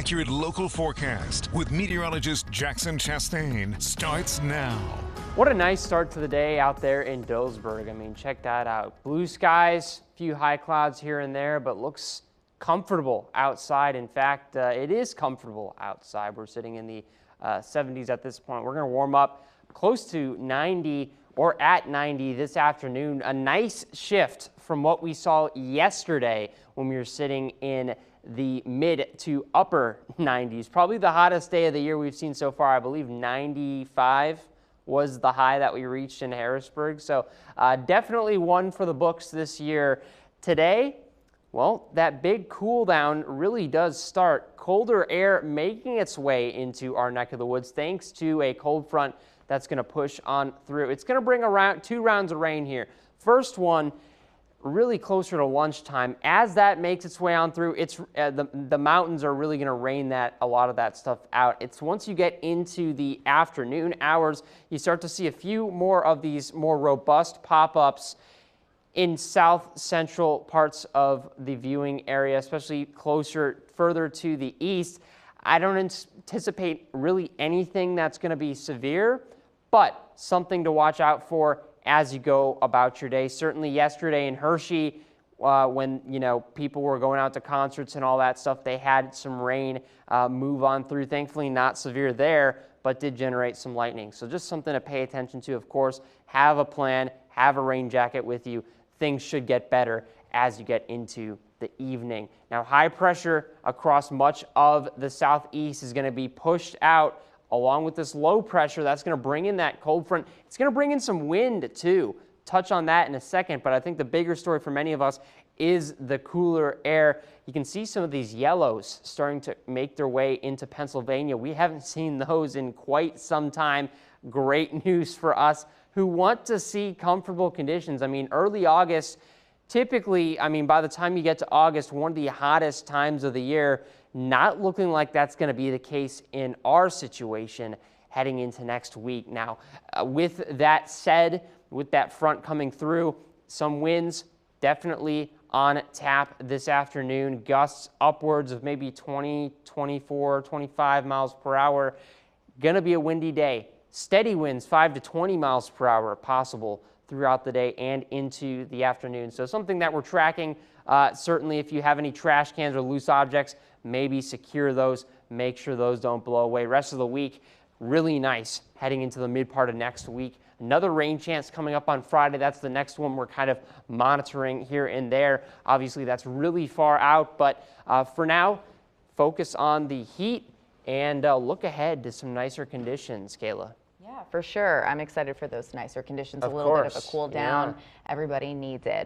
accurate local forecast with meteorologist Jackson Chastain starts now. What a nice start to the day out there in Dillsburg. I mean, check that out. Blue skies, a few high clouds here and there, but looks comfortable outside. In fact, it is comfortable outside. We're sitting in the 70s at this point. We're going to warm up close to 90 or at 90 this afternoon. A nice shift from what we saw yesterday when we were sitting in the mid to upper 90s. Probably the hottest day of the year we've seen so far. I believe 95 was the high that we reached in Harrisburg. So definitely one for the books this year. Today, well, that big cool down really does start. Colder air making its way into our neck of the woods thanks to a cold front that's going to push on through. It's going to bring around 2 rounds of rain here. First one really closer to lunchtime. As that makes its way on through, it's the mountains are really going to rain a lot of that stuff out. It's once you get into the afternoon hours, you start to see a few more of these more robust pop-ups in south central parts of the viewing area, especially further to the east. I don't anticipate really anything that's going to be severe, but something to watch out for as you go about your day. Certainly yesterday in Hershey, when people were going out to concerts and all that stuff, they had some rain move on through. Thankfully not severe there, but did generate some lightning. So just something to pay attention to. Of course, have a plan, have a rain jacket with you. Things should get better as you get into the evening. Now, high pressure across much of the southeast is going to be pushed out along with this low pressure. That's going to bring in that cold front. It's going to bring in some wind too. Touch on that in a second, but I think the bigger story for many of us is the cooler air. You can see some of these yellows starting to make their way into Pennsylvania. We haven't seen those in quite some time. Great news for us who want to see comfortable conditions. I mean, early August, typically, by the time you get to August, one of the hottest times of the year. Not looking like that's going to be the case in our situation heading into next week. Now, with that said, with that front coming through, some winds definitely on tap this afternoon. Gusts upwards of maybe 20, 24, 25 miles per hour. Going to be a windy day. Steady winds 5 to 20 miles per hour possible throughout the day and into the afternoon. So something that we're tracking. Certainly if you have any trash cans or loose objects, maybe secure those, make sure those don't blow away. Rest of the week, really nice heading into the mid part of next week. Another rain chance coming up on Friday. That's the next one we're kind of monitoring here and there. Obviously, that's really far out, but for now, focus on the heat and look ahead to some nicer conditions, Kayla. Yeah, for sure. I'm excited for those nicer conditions, a little bit of a cool down. Yeah. Everybody needs it.